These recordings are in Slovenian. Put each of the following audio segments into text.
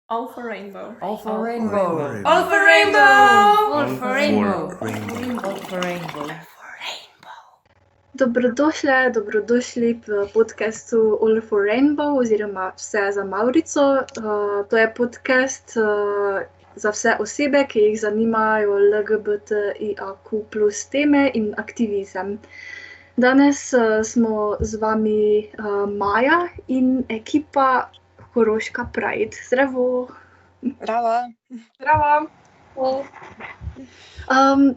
All for rainbow. All for rainbow. All for rainbow. All for rainbow. rainbow. All for rainbow. Dobrodošli v podcastu All for Rainbow oziroma Vse za Maurico. To je podcast za vse osebe, ki jih zanimajo LGBTIQ plus teme in aktivizem. Danes smo z vami Maja in ekipa Koroška Pride. Zdravo! Brava. Zdravo!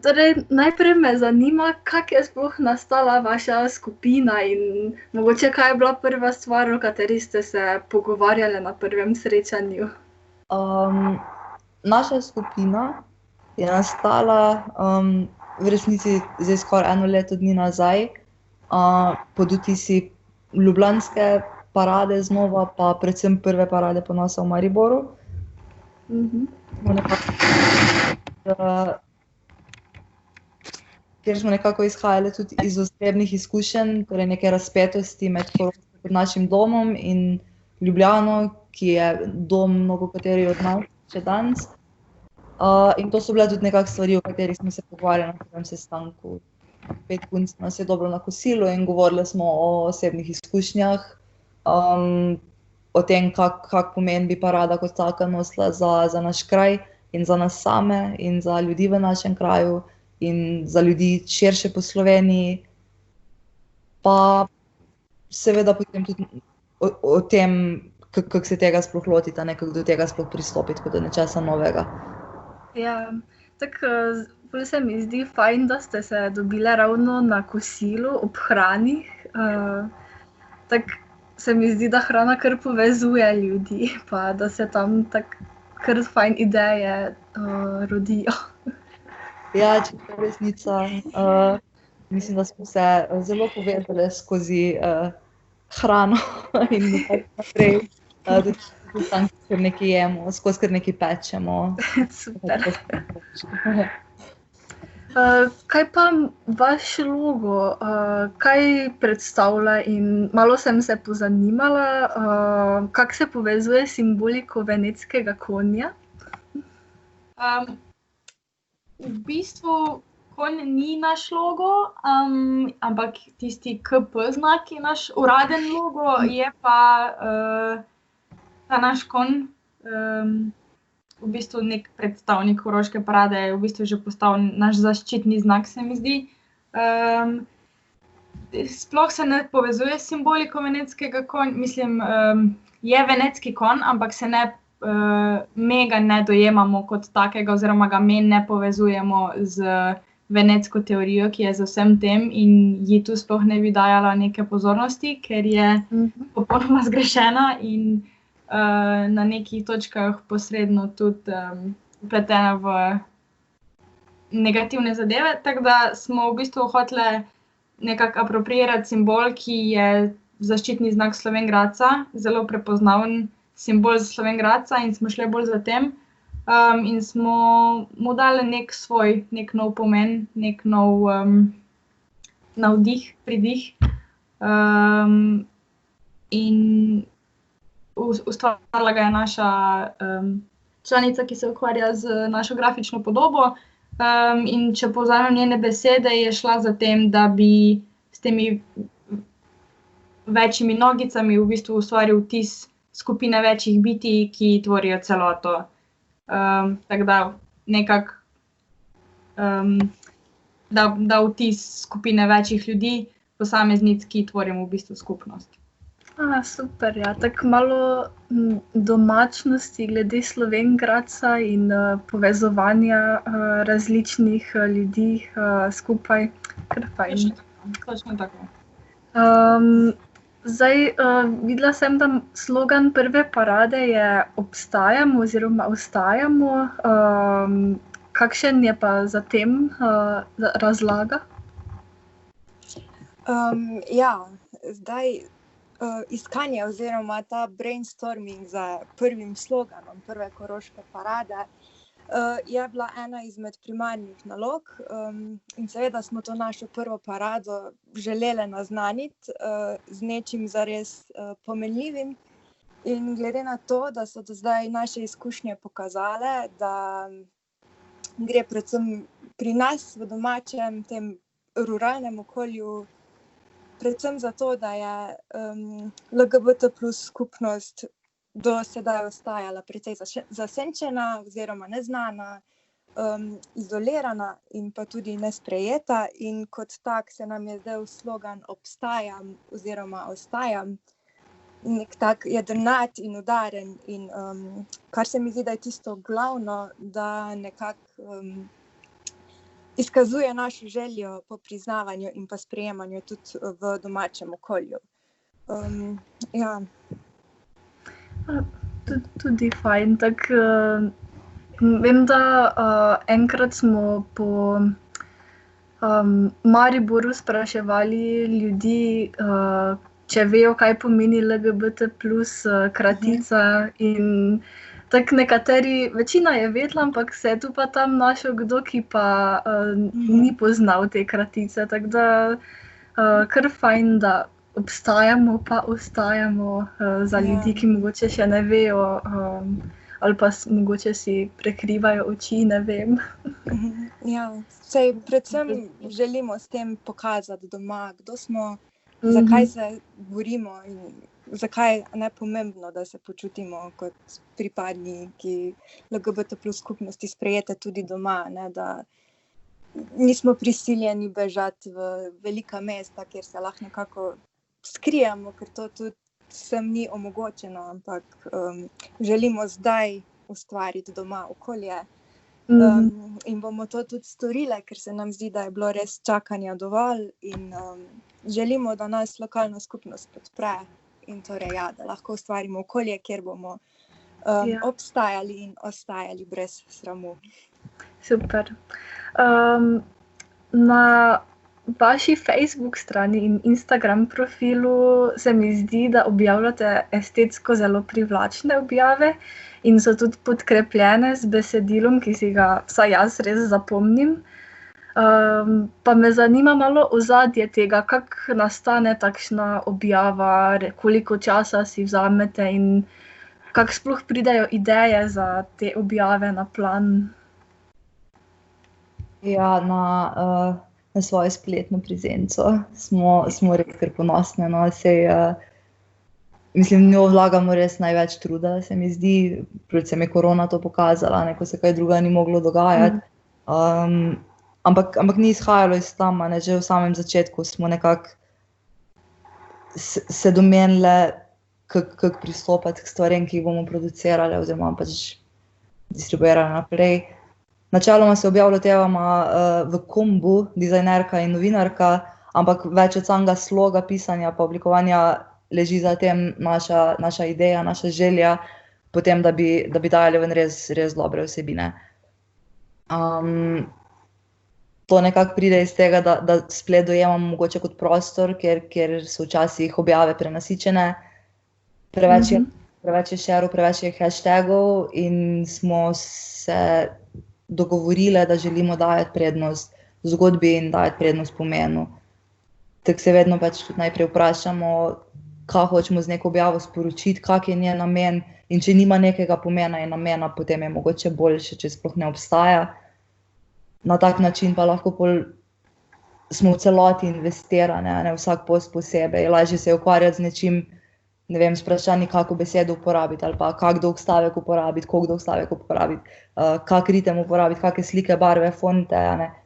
Torej, najprej me zanima, kako je sploh nastala vaša skupina in mogoče kaj je bila prva stvar, o kateri ste se pogovarjali na prvem srečanju. Naša skupina je nastala v resnici zdaj skoraj 1 leto dni nazaj, pod vtisi ljubljanske parade znova, pa predvsem prve parade ponosa v Mariboru. Kjer smo nekako izhajali tudi iz osebnih izkušenj, torej neke razpetosti med Koroško kot našim domom in Ljubljano, ki je dom mnogokateri od nas še danes. In to so bile tudi nekako stvari, o katerih smo se pogovarjali na prvem sestanku. 5 punc nas je dobro na kosilu in govorili smo o osebnih izkušnjah, o tem, kak pomen bi parada kot taka nosila za naš kraj in za nas same in za ljudi v našem kraju in za ljudi širše po Sloveniji. Pa seveda potem tudi o tem, kako se tega sploh lotiti, kako do tega sploh pristopiti kot do nečesa novega. Ja, tako bolj se mi zdi fajn, da ste se dobile ravno na kosilu ob hrani. Tako se mi zdi, da hrana kar povezuje ljudi, pa da se tam tako kar fajn ideje rodijo. Ja, če je resnica. Mislim, da smo se zelo povezali skozi hrano in naprej. Tudi tam, kar nekaj jemo, skozi kar nekaj pečemo. Super. Kaj pa vaš logo, kaj predstavlja in malo sem se pozanimala, kako se povezuje s simboliko venetskega konja? V bistvu konj ni naš logo, ampak tisti KP znak je naš uraden logo, je pa ta naš konj, v bistvu nek predstavnik Koroške parade, je v bistvu že postal naš zaščitni znak, se mi zdi. Sploh se ne povezuje s simboliko venetskega konja, mislim, je venetski konj, ampak se ne mega ne dojemamo kot takega oziroma ga ne povezujemo z venetsko teorijo, ki je za vsem tem in ji tu sploh ne bi dajala neke pozornosti, ker je popolnoma zgrešena in na nekih točkah posredno tudi vpletena v negativne zadeve, tako da smo v bistvu hoteli nekako apropriirati simbol, ki je zaščitni znak Slovenj Gradca, zelo prepoznaven simbol za Slovenj Gradca in smo šli bolj za tem in smo mu dali nek svoj, nek nov pomen, nek nov navdih, pridih in ustvarila ga je naša članica, ki se ukvarja z našo grafično podobo in če povzamem njene besede, je šla za tem, da bi s temi večjimi nogicami v bistvu ustvaril vtis skupine večjih bitij, ki tvorijo celoto. Tako da nekako da vtis skupine večjih ljudi, posameznic, ki tvorimo v bistvu skupnost. Super, ja. Tako malo domačnosti glede Slovenj Gradca in povezovanja različnih ljudi skupaj. Kar fajn. Točno tako. Zdaj, videla sem, da slogan prve parade je obstajamo oziroma ostajamo. Kakšen je pa za tem razlaga? Ja, zdaj iskanje oziroma ta brainstorming za prvim sloganom prve Koroške parade je bila ena izmed primarnih nalog in seveda smo to našo prvo parado želeli naznaniti z nečim zares pomenljivim In glede na to, da so do zdaj naše izkušnje pokazale, da gre predvsem pri nas v domačem, tem ruralnem okolju, predvsem zato, da je LGBT plus skupnost do sedaj ostajala precej zasenčena oziroma neznana, izolirana in pa tudi nesprejeta, in kot tak se nam je zdel slogan obstajam oziroma ostajam nek tak jedrnat in udaren, in kar se mi zdi, da je tisto glavno, da nekako izkazuje našo željo po priznavanju in pa sprejemanju tudi v domačem okolju. Ja. Tudi fajn. Vem, da enkrat smo po Mariboru spraševali ljudi, če vejo, kaj pomeni LGBT plus kratica, in tako nekateri, večina je vedela, ampak se je tu pa tam našel kdo, ki pa ni poznal te kratice, tako da kar fajn, da obstajamo pa ostajamo za ljudi, ki mogoče še ne vejo, ali pa mogoče si prekrivajo oči, ne vem. Ja, sej predvsem želimo s tem pokazati doma, kdo smo, zakaj se borimo in zakaj je nepomembno, da se počutimo kot pripadniki LGBT plus skupnosti sprejete tudi doma, ne, da nismo prisiljeni bežati v velika mesta, kjer se lahko nekako skrijemo, ker to tudi sem ni omogočeno, ampak želimo zdaj ustvariti doma okolje. In bomo to tudi storile, ker se nam zdi, da je bilo res čakanja dovolj, in želimo, da nas lokalna skupnost podpre in torej ja, da lahko ustvarimo okolje, kjer bomo obstajali in ostajali brez sramu. Super. Na vaši Facebook strani in Instagram profilu se mi zdi, da objavljate estetsko zelo privlačne objave in so tudi podkrepljene z besedilom, ki si ga vsaj jaz res zapomnim. Pa me zanima malo ozadje tega, kako nastane takšna objava, koliko časa si vzamete in kako sploh pridejo ideje za te objave na plan. Ja, na svojo spletno prezenco smo res kar ponosni. No? Mislim, njo vlagamo res največ truda, se mi zdi, predvsem je korona to pokazala, ko se kaj druga ni moglo dogajati. Ampak ni izhajalo iz tam, ne? Že v samem začetku smo nekako se domenile, kako pristopati k stvarem, ki jih bomo producirali oziroma pač distribuirali naprej. Načeloma se objavilo tevama v kombu, dizajnerka in novinarka, ampak več od samega sloga, pisanja pa oblikovanja leži za tem naša ideja, naša želja, potem, da bi dajali ven res dobre vsebine. To nekako pride iz tega, da splet dojemamo mogoče kot prostor, kjer so včasih objave prenasičene, preveč je šerov, preveč je hashtagov, in smo se dogovorile, da želimo dajati prednost zgodbi in dajati prednost pomenu. Tako se vedno pač tudi najprej vprašamo, kaj hočemo z neko objavo sporočiti, kak je njen namen, in če nima nekega pomena in namena, potem je mogoče boljše, če sploh ne obstaja. Na tak način pa lahko smo v celoti investirane, ne, vsak post posebej. Lažje se je ukvarjati z nečim, ne vem, s vprašanji, kako besedo uporabiti, ali pa kak dolg stavek uporabiti, koliko dolg stavek uporabiti, kak ritem uporabiti, kakšne slike, barve, fonte,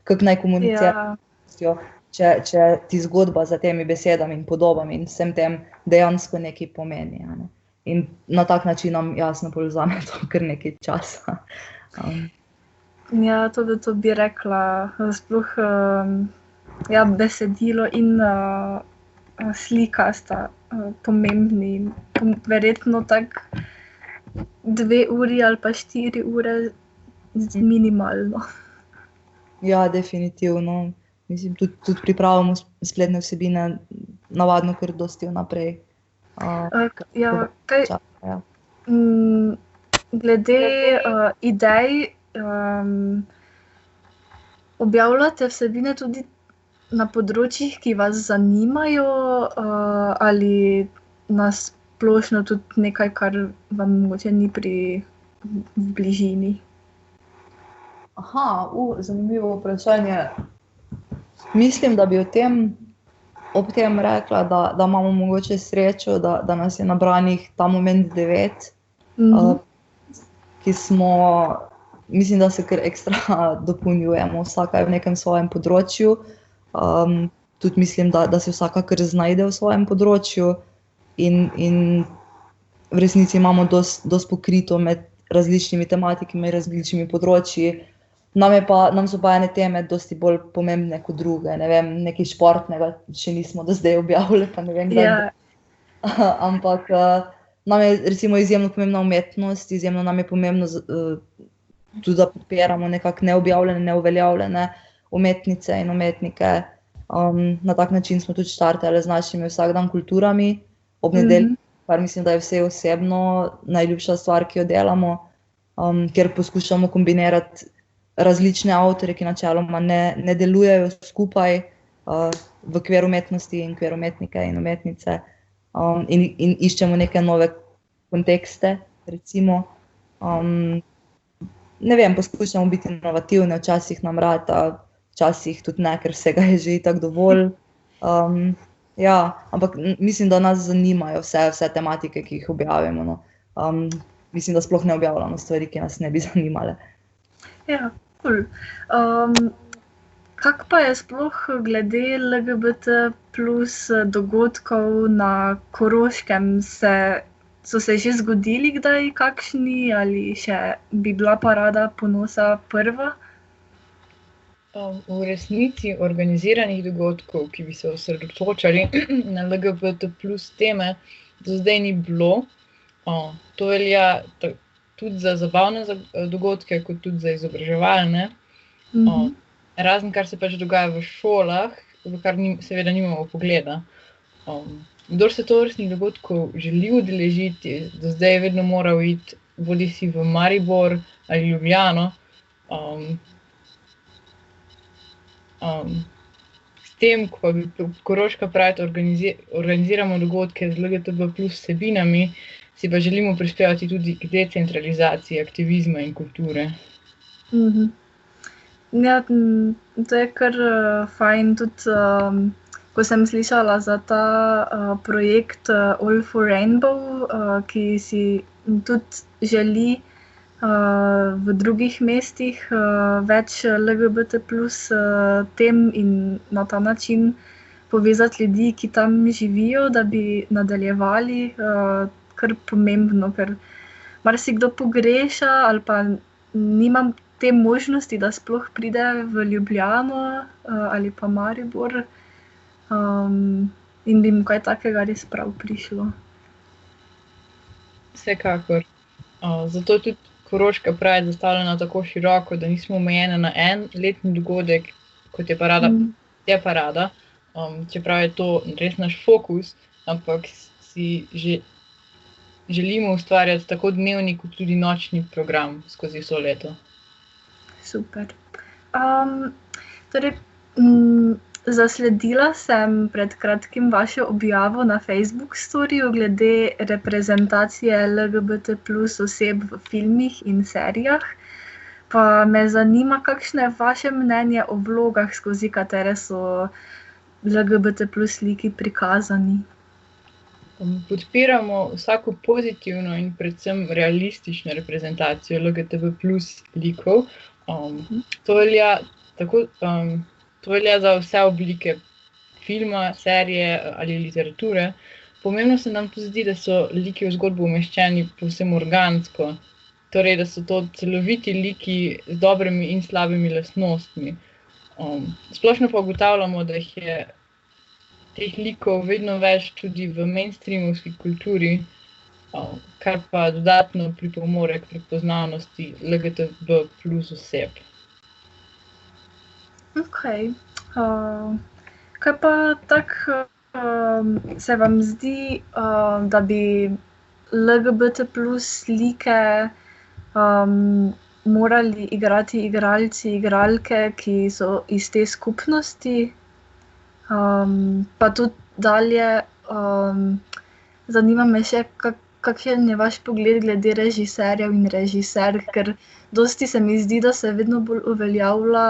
kako naj komunicirajo, če ti zgodba za temi besedami in podobami in vsem tem dejansko nekaj pomeni. Ne. In na tak način nam jasno povzame to kar nekaj časa. Ja, to bi rekla, sploh besedilo in slika sta pomembni, verjetno tako 2 uri ali pa 4 ure minimalno. Ja, definitivno. Mislim, tudi pripravimo spletne vsebine navadno kar dosti vnaprej. Glede idej, objavljate vsebine tudi na področjih, ki vas zanimajo, ali splošno tudi nekaj, kar vam mogoče ni v bližini? Aha, zanimivo vprašanje. Mislim, da bi ob tem rekla, da imamo mogoče srečo, da nas je nabranih ta moment 9, ki smo, mislim, da se kar ekstra dopolnjujemo, vsaka je v nekem svojem področju. Tudi mislim, da se vsaka kar znajde v svojem področju in v resnici imamo dosti pokrito med različnimi tematikami, različnimi področji. Nam so pa ene teme dosti bolj pomembne kot druge, ne vem, nekaj športnega še nismo do zdaj objavili, pa ne vem, kdaj. Ampak nam je recimo izjemno pomembna umetnost, izjemno nam je pomembno tudi, da podpiramo nekako neobjavljene, neuveljavljene umetnice in umetnike. Na tak način smo tudi štartali z našimi vsakdan kulturami ob nedelji, kar mislim, da je vse osebno najljubša stvar, ki jo delamo, kjer poskušamo kombinirati različne avtorje, ki načeloma ne delujejo skupaj v okviru umetnosti in okviru umetnike in umetnice, in iščemo neke nove kontekste, recimo. Ne vem, poskušamo biti inovativni, včasih nam rata, včasih tudi ne, ker vsega je že itak dovolj. Ampak mislim, da nas zanimajo vse tematike, ki jih objavimo. No. Mislim, da sploh ne objavljamo stvari, ki nas ne bi zanimale. Ja, cool. Kak pa je sploh glede LGBT plus dogodkov na Koroškem? So se že zgodili kdaj kakšni ali še bi bila parada ponosa prva? V resnici organiziranih dogodkov, ki bi se osredotočali na LGBT plus teme, do zdaj ni bilo. To velja tudi za zabavne dogodke, kot tudi za izobraževalne. Razen kar se pač dogaja v šolah, v kar seveda nimamo pogleda. Kdor se tovrstnih dogodkov želi udeležiti, do zdaj je vedno moral iti bodisi v Maribor ali Ljubljano. S tem, ko pa bi Koroška Pride organiziramo dogodke z LGBT plus vsebinami, si pa želimo prispevati tudi k decentralizaciji aktivizma in kulture. Ja, to je kar fajn, tudi ko sem slišala za ta projekt All for Rainbow, ki si tudi želi v drugih mestih več LGBT plus tem in na ta način povezati ljudi, ki tam živijo, da bi nadaljevali, kar pomembno, ker marsikdo pogreša ali pa nima te možnosti, da sploh pride v Ljubljano ali pa Maribor, in bi mu kaj takega res prav prišlo. Vsekakor. Zato tudi Koroška Pride zastavljena tako široko, da nismo omejene na en letni dogodek, kot je parada, čeprav je to res naš fokus, ampak si želimo ustvarjati tako dnevni kot tudi nočni program skozi vso leto. Super. Torej, zasledila sem pred kratkim vašo objavo na Facebook storiju glede reprezentacije LGBT plus oseb v filmih in serijah. Pa me zanima, kakšno je vaše mnenje o vlogah, skozi katere so LGBT plus liki prikazani. Podpiramo vsako pozitivno in predvsem realistično reprezentacijo LGBT plus likov. To velja za vse oblike filma, serije ali literature. Pomembno se nam tudi zdi, da so liki v zgodbo umeščeni povsem organsko, torej da so to celoviti liki z dobrimi in slabimi lastnostmi. Splošno pa ugotavljamo, da jih je teh likov vedno več tudi v mainstreamovski kulturi, kar pa dodatno pripomore k prepoznavnosti LGTB plus oseb. Okej. Kaj pa tako se vam zdi, da bi LGBT plus slike morali igrati igralci, igralke, ki so iz te skupnosti, pa tudi dalje zanima me še, kakšen je vaš pogled glede režiserjev in režiserk, ker dosti se mi zdi, da se vedno bolj uveljavlja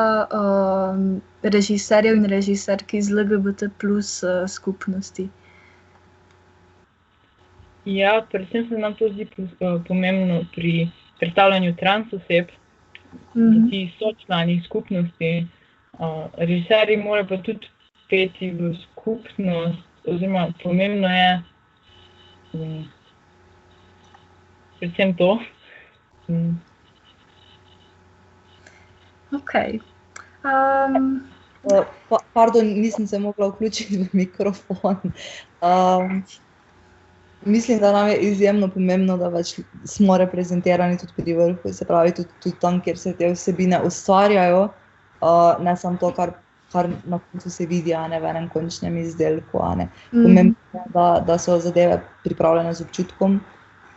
režiserjev in režiserk iz LGBT plus skupnosti. Ja, predvsem se nam to zdi pomembno pri predstavljanju trans oseb, da ti so člani skupnosti. Režiserji morajo pa tudi peti v skupnost, oziroma pomembno je predvsem to. Ok. Pardon, nisem se mogla vključiti v mikrofon. Mislim, da nam je izjemno pomembno, da smo reprezentirani tudi pri vrhu, se pravi tudi tam, kjer se te vsebine ustvarjajo, ne samo to, kar na koncu se vidi, v enem končnem izdelku. Pomembno je, da so zadeve pripravljene z občutkom,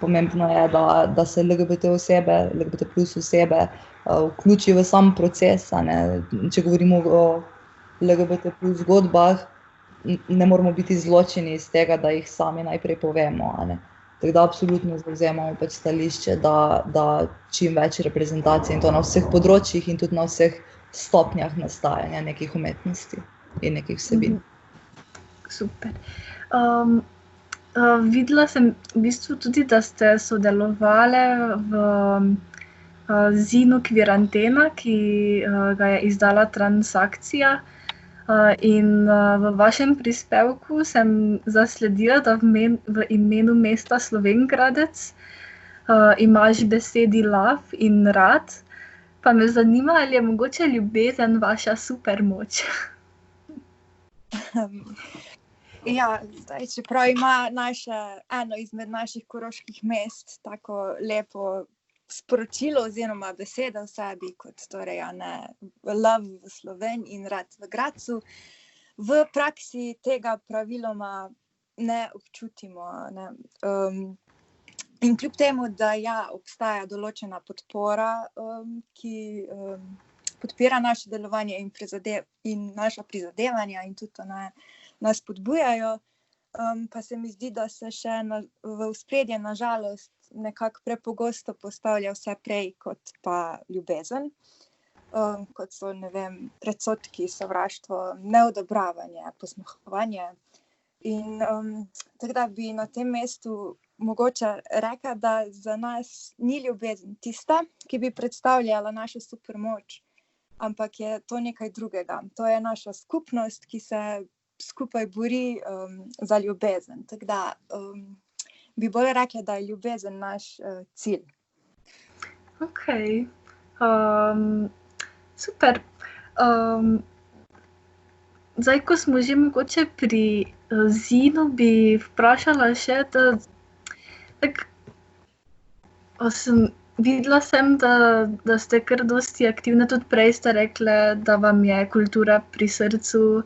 pomembno je, da se LGBT osebe, LGBT plus osebe vključi v sam proces. Če govorimo o LGBT plus zgodbah, ne moramo biti izločeni iz tega, da jih sami najprej povemo. Tako da absolutno zavzemamo stališče, da čim več reprezentacije in to na vseh področjih in tudi na vseh stopnjah nastajanja nekih umetnosti in nekih vsebin. Super. Videla sem v bistvu tudi, da ste sodelovali v zinu Kvirantena, ki ga je izdala Transakcija. In v vašem prispevku sem zasledila, da v imenu mesta Slovenj Gradec imaš besedi love in rad, pa me zanima, ali je mogoče ljubezen vaša supermoč. Ja, čeprav ima eno izmed naših koroških mest tako lepo sporočilo oziroma besede v sebi, kot torej love v Slovenj in rad v Gradcu. V praksi tega praviloma ne občutimo. In kljub temu, da obstaja določena podpora, ki podpira naše delovanje in naša prizadevanja in tudi nas spodbujajo, pa se mi zdi, da se še v ospredje na žalost nekako prepogosto postavlja vse prej kot pa ljubezen, kot so, predsodki, sovraštvo, neodobravanje, posmehovanje. In tako da bi na tem mestu mogoče rekla, da za nas ni ljubezen tista, ki bi predstavljala našo supermoč, ampak je to nekaj drugega. To je naša skupnost, ki se skupaj bori za ljubezen. Tako da bi bolj rekla, da je ljubezen naš cilj. Ok. Super. Zdaj, ko smo že mogoče pri zinu, bi vprašala še, videla sem, da ste kar dosti aktivne, tudi prej ste rekle, da vam je kultura pri srcu.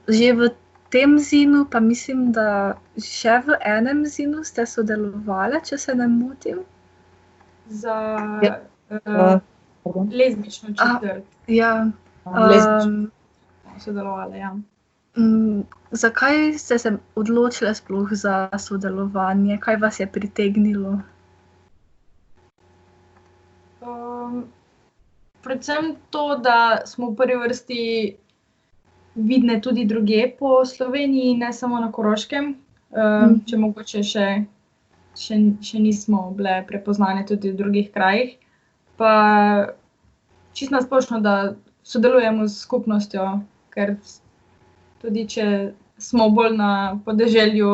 Že v tem zinu, pa mislim, da še v enem zinu ste sodelovali, če se ne motim. Za lezbično četrt. Ja. Sodelovali, ja. Zakaj ste se odločili sploh za sodelovanje? Kaj vas je pritegnilo? Predvsem to, da smo v prvi vrsti vidne tudi drugje po Sloveniji, ne samo na Koroškem, če mogoče še nismo bile prepoznane tudi v drugih krajih. Pa čisto nasplošno, da sodelujemo s skupnostjo, ker tudi če smo bolj na podeželju,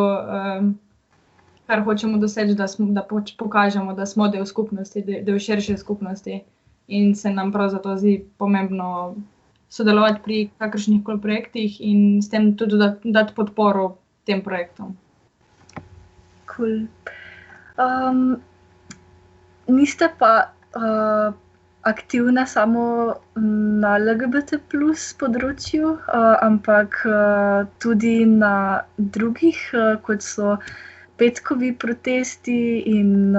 kar hočemo doseči, da pokažemo, da smo del skupnosti, del širše skupnosti. In se nam prav zato zdi pomembno sodelovati pri kakršnihkoli projektih in s tem tudi dati podporo tem projektom. Cool. Niste pa aktivne samo na LGBT plus področju, ampak tudi na drugih, kot so petkovi protesti in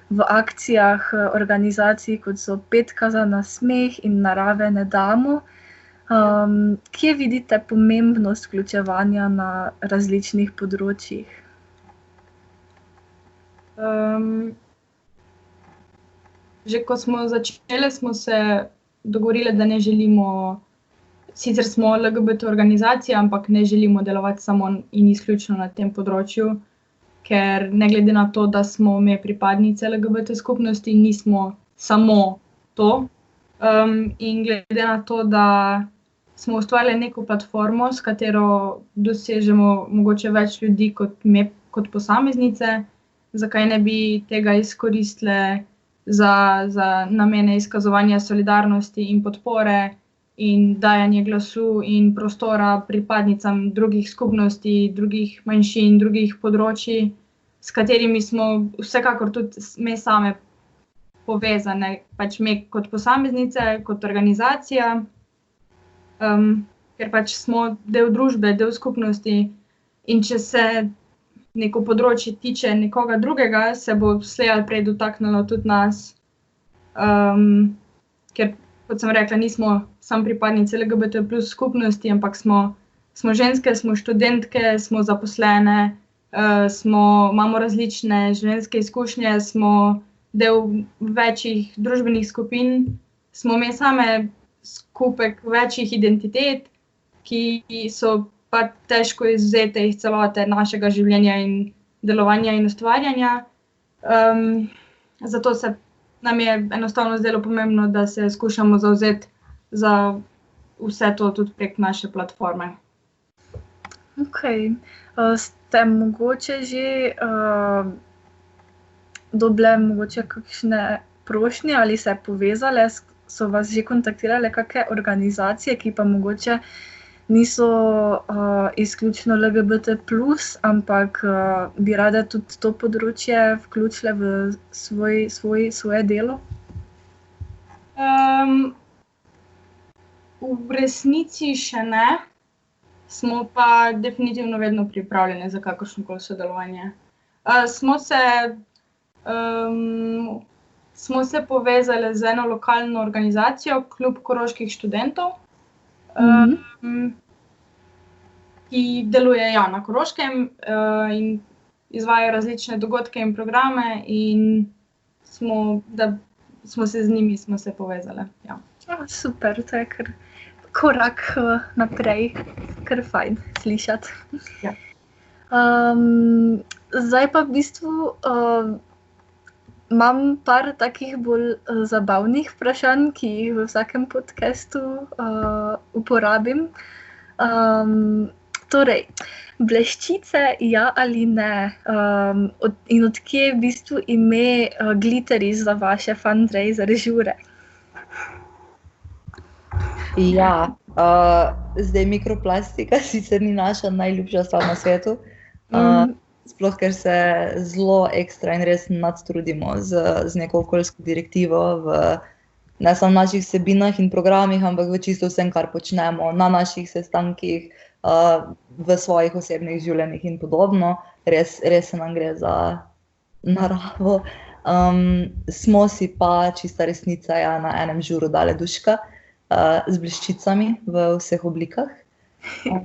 v akcijah organizacij, kot so Petka za nasmeh in Narave ne damo. Kje vidite pomembnost vključevanja na različnih področjih? Že ko smo začeli, smo se dogovorili, da ne želimo, sicer smo LGBT organizacija, ampak ne želimo delovati samo in izključno na tem področju, ker ne glede na to, da smo mi pripadnice LGBT skupnosti, nismo samo to. In glede na to, da smo ustvarili neko platformo, s katero dosežemo mogoče več ljudi kot me, kot posameznice, zakaj ne bi tega izkoristile za namene izkazovanja solidarnosti in podpore in dajanje glasu in prostora pripadnicam drugih skupnosti, drugih manjšin, drugih področji, s katerimi smo vsekakor tudi me same povezane, pač me kot posameznice, kot organizacija, ker pač smo del družbe, del skupnosti in če se neko področje tiče nekoga drugega, se bo slej ali prej dotaknilo tudi nas, ker, kot sem rekla, nismo samo pripadnice LGBT plus skupnosti, ampak smo ženske, smo študentke, smo zaposlene, imamo različne življenjske izkušnje, smo del večjih družbenih skupin, smo me same skupek večjih identitet, ki so pa težko izvzete iz celote našega življenja in delovanja in ustvarjanja. Zato se nam je enostavno zdelo pomembno, da se skušamo zavzeti za vse to tudi prek naše platforme. Okay. Ste mogoče že dobile mogoče kakšne prošnje ali se povezale, so vas že kontaktirale kakšne organizacije, ki pa mogoče niso izključno LGBT+, ampak bi rade tudi to področje vključile v svoje delo? V resnici še ne, smo pa definitivno vedno pripravljeni za kakršnokoli sodelovanje. Smo se povezali z eno lokalno organizacijo, Klub koroških študentov, ki deluje na Koroškem in izvaja različne dogodke in programe in smo se z njimi povezali. Ja. Super, to je kar korak naprej, kar fajn slišati. Ja. Zdaj pa v bistvu imam par takih bolj zabavnih vprašanj, ki jih v vsakem podcastu uporabim. Torej, bleščice, ja ali ne? In od kje je v bistvu ime Glitteris za vaše fundraiser žure? Ja, zdaj mikroplastika sicer ni naša najljubša stvar na svetu, sploh ker se zelo ekstra in res nadtrudimo z neko okoljsko direktivo ne samo v naših vsebinah in programih, ampak v čisto vsem, kar počnemo na naših sestankih, v svojih osebnih življenjih in podobno. Res se nam gre za naravo. Smo si pa, čista resnica, na enem žuru dale duška z bleščicami v vseh oblikah.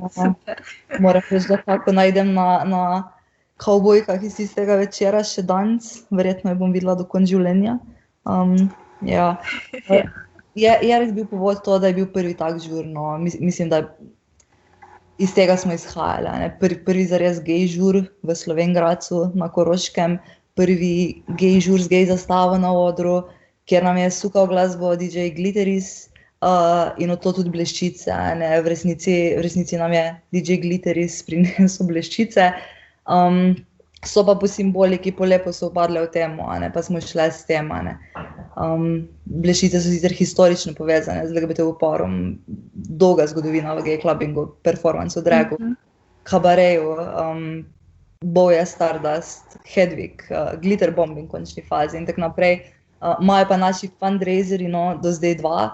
Super. Moram reči, da tako najdem na kavbojkah iz tistega večera še danes, verjetno jo bom videla do konca življenja. Ja. Je res bil povod to, da je bil prvi tak žur, no, mislim, da iz tega smo izhajali. Prvi zares gej žur v Slovenj Gradcu na Koroškem, prvi gej žur z gej zastavo na odru, kjer nam je sukal glasbo DJ Glitteris in od to tudi bleščice. V resnici nam je DJ Glitteris prinesel bleščice. So pa po simboliki po lepo so upadle v temo, pa smo šle s tem. Bleščice so sicer historično povezane z LGBT uporom, dolga zgodovina v gay clubbingu, performancu, dragu, kabareju, Boje, Stardust, Hedwig, glitter bombing v končni fazi in tako naprej. Imajo pa naši fundraiseri, do zdaj 2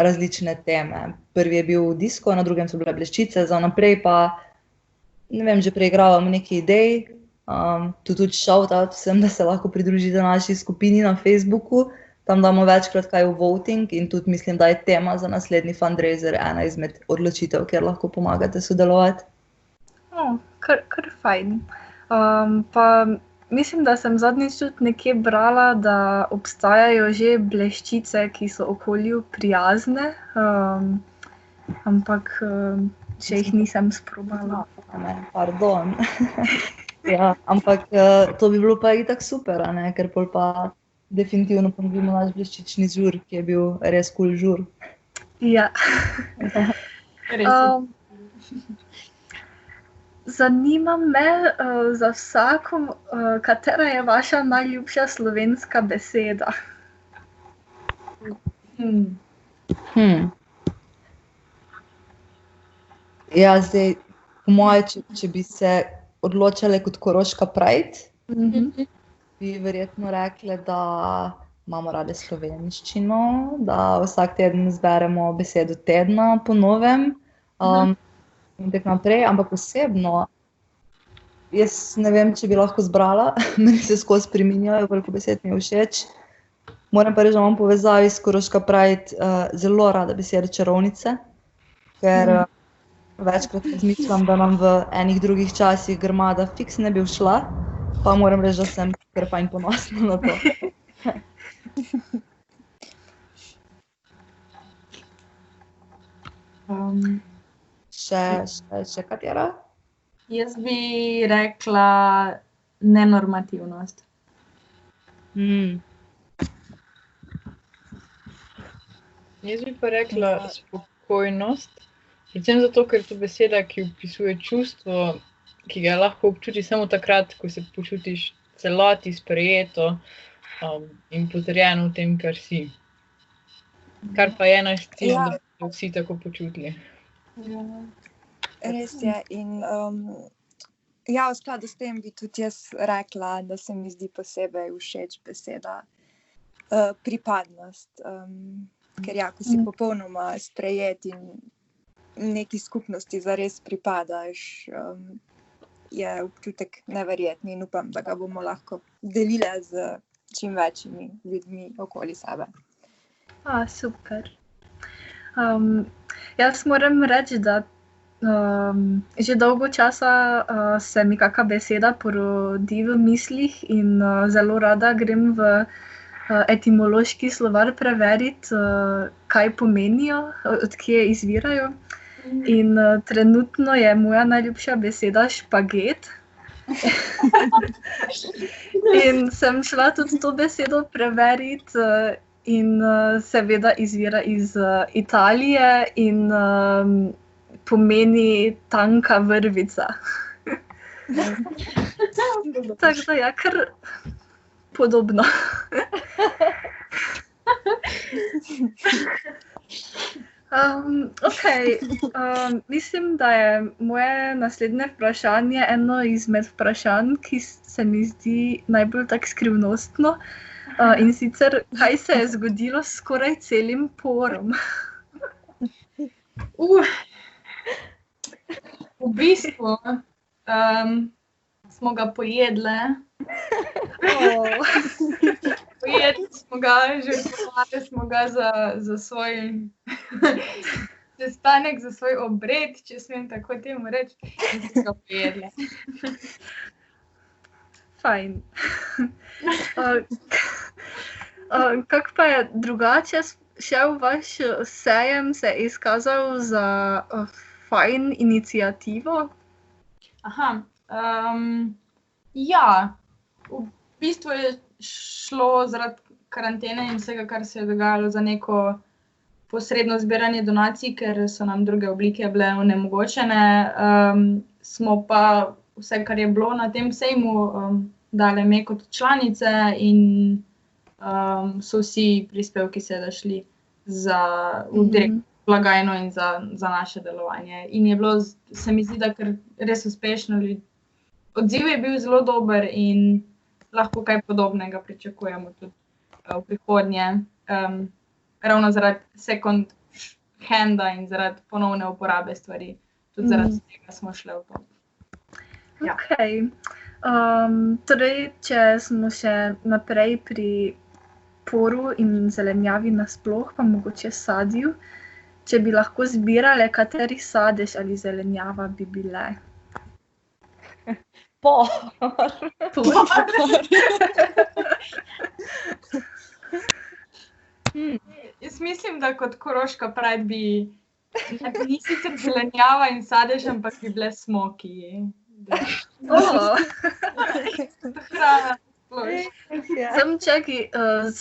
različne teme. Prvi je bil disko, na drugem so bile bleščice, za naprej pa, ne vem, že preigravamo nekaj idej. Tu tudi shout out vsem, da se lahko pridružite naši skupini na Facebooku, tam damo večkrat kaj v voting in tudi mislim, da je tema za naslednji fundraiser ena izmed odločitev, kjer lahko pomagate sodelovati. Kar fajn. Pa mislim, da sem zadnjič tudi nekje brala, da obstajajo že bleščice, ki so okolju prijazne, ampak še jih nisem sprobala. Ne, pardon. Ja, ampak to bi bilo pa itak super, a ne? Ker pol pa definitivno ponudimo naš bleščični žur, ki je bil res cool žur. Ja. Zanima me za vsako, katera je vaša najljubša slovenska beseda? Ja, zdaj, po moje, če bi se odločale kot Koroška Pride, bi verjetno rekle, da imamo rade slovenščino, da vsak teden zberemo besedo tedna po novem in tako naprej, ampak osebno, jaz ne vem, če bi lahko zbrala, meni se skozi spreminjajo, veliko besed mi je všeč. Moram pa reči, da imam povezavi s Koroška Pride zelo rada besedo čarovnice, ker večkrat razmišljam, da nam v enih drugih časih Grmada fiks ne bi všla, pa moram reči, da sem kar fajn ponosna na to. Še katera? Jaz bi rekla nenormativnost. Jaz bi pa rekla spokojnost, predvsem zato, ker je to beseda, ki opisuje čustvo, ki ga lahko občutiš samo takrat, ko se počutiš celoti sprejeto in potrjeno v tem, kar si. Kar pa je naš cilj, da bi vsi tako počutili. Res je in ja, v skladu s tem bi tudi jaz rekla, da se mi zdi posebej všeč beseda pripadnost, ker ja, ko si popolnoma sprejet in neki skupnosti zares pripadaš, je občutek neverjetni in upam, da ga bomo lahko delile z čim večjimi ljudmi okoli sebe. Super. Jaz moram reči, da že dolgo časa se mi kakšna beseda porodi v mislih in zelo rada grem v etimološki slovar preveriti, kaj pomenijo, od kje izvirajo. In trenutno je moja najljubša beseda špaget. In sem šla tudi to besedo preveriti in seveda izvira iz Italije in pomeni tanka vrvica. Tako da ja, kar podobno. Mislim, da je moje naslednje vprašanje eno izmed vprašanj, ki se mi zdi najbolj tak skrivnostno. In sicer, kaj se je zgodilo s skoraj celim porom? V bistvu smo ga pojedle. Pojedli smo ga, žrtvovali smo ga za svoj sestanek, za svoj obred, če smem tako temu reči, in smo ga pojedli. Fajn. Kako pa je drugače šel vaš sejem, se je izkazal za fajn iniciativo? Ja, v bistvu je šlo zaradi karantene in vsega, kar se je dogajalo, za neko posredno zbiranje donacij, ker so nam druge oblike bile onemogočene. Smo pa vse, kar je bilo na tem sejmu, dale me kot članice in so vsi prispevki seveda šli v direktno blagajno in za naše delovanje. In je bilo, se mi zdi, da kar res uspešno. Odziv je bil zelo dober in lahko kaj podobnega pričakujemo tudi v prihodnje. Ravno zaradi second handa in zaradi ponovne uporabe stvari. Tudi zaradi tega smo šli v to. Ja. Torej, če smo še naprej pri poru in zelenjavi nasploh, pa mogoče sadju. Če bi lahko zbirale, kateri sadež ali zelenjava bi bile? Por. Jaz mislim, da kot Koroška Pride bi ni sicer zelenjava in sadež, ampak bi bile smoki. Oh. Hrana. Sem čakaj,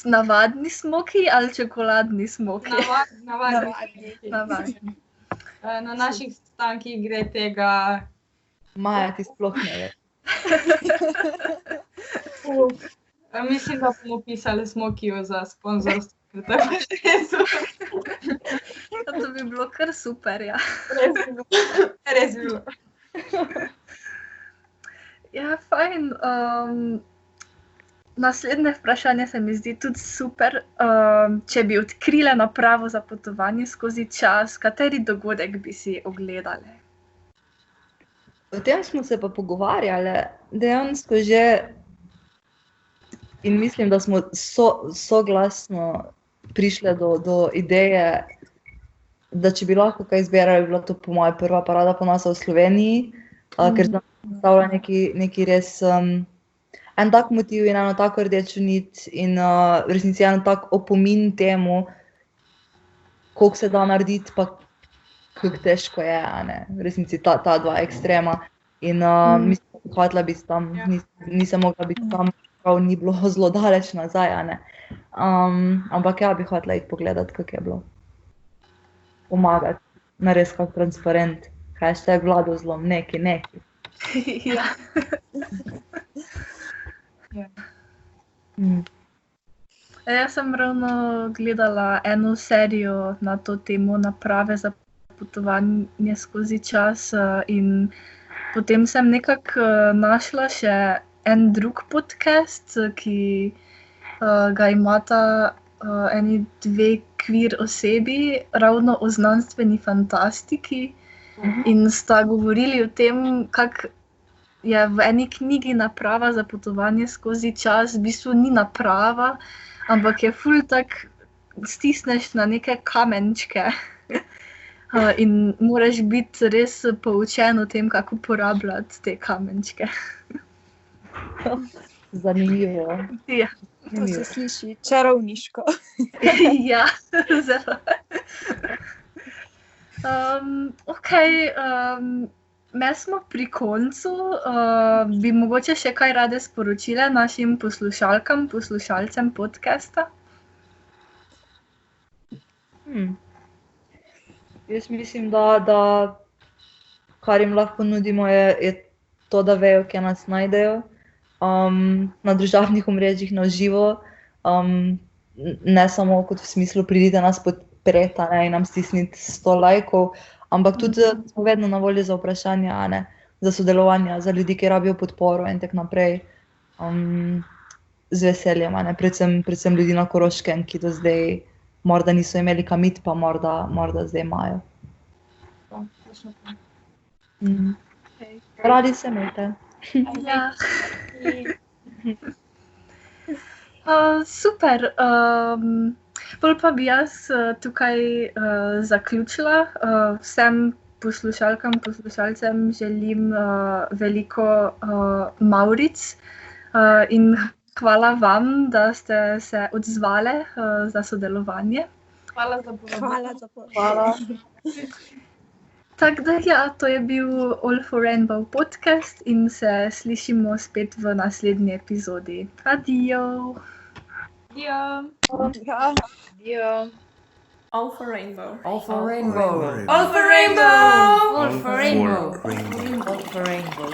navadni smoki ali čokoladni smoki? Navadni. Navadni. Na naših sestankih gre tega. Maja, ti sploh ne veš. Mislim, da bomo pisali smokijo za sponzorstvo. To je res. To bi bilo kar super, ja. Res bi bilo. Ja, fajn. Naslednje vprašanje se mi zdi tudi super. Če bi odkrile napravo za potovanje skozi čas, kateri dogodek bi si ogledali? O tem smo se pa pogovarjali dejansko že in mislim, da smo soglasno prišli do ideje, da če bi lahko kaj izbirali, bi bila to po moje prva parada ponosa v Sloveniji, ker se nam predstavlja neki res en tak motiv in eno tako rdečo nit in v resnici eno tak opomin temu, koliko se da narediti, pa kako težko je, v resnici ta dva ekstrema. In mislim, da bi hotela biti tam, nisem mogla biti tam, prav ni bilo zelo daleč nazaj, ampak ja, bi hotela iti pogledati, kako je bilo. Pomagati, narediti kak transparent, hashtag Vladozlom, neki. Ja. Jaz sem ravno gledala eno serijo na to temo naprave za potovanje skozi čas in potem sem nekako našla še en drug podcast, ki ga imata eni dve queer osebi, ravno o znanstveni fantastiki in sta govorili o tem, kako je v eni knjigi naprava za potovanje skozi čas, v bistvu ni naprava, ampak je ful tak, stisneš na neke kamenčke in moraš biti res poučen o tem, kako uporabljati te kamenčke. Zanimivo. Ja. To se sliši čarovniško. Ja, zelo. Me smo pri koncu, bi mogoče še kaj rade sporočile našim poslušalkam, poslušalcem podcasta? Jaz mislim, da kar jim lahko nudimo je to, da vejo, kje nas najdejo. Na družabnih omrežjih na živo, ne samo kot v smislu pridite nas podpreti in nam stisniti 100 lajkov, ampak tudi smo vedno na voljo za vprašanja, za sodelovanje, za ljudi, ki rabijo podporo in tako naprej. Z veseljem, predvsem ljudi na Koroškem, ki do zdaj morda niso imeli kam iti, pa morda zdaj imajo. Radi se imejte. Ja. Super. Pol pa bi jaz tukaj zaključila. Vsem poslušalkam, poslušalcem želim veliko mavric in hvala vam, da ste se odzvale za sodelovanje. Hvala za povabilo. Hvala. Tako da ja, to je bil All for Rainbow podcast in se slišimo spet v naslednji epizodi. Adijo! Adijo. All for rainbow. All for rainbow. All for rainbow. All for rainbow. All for rainbow.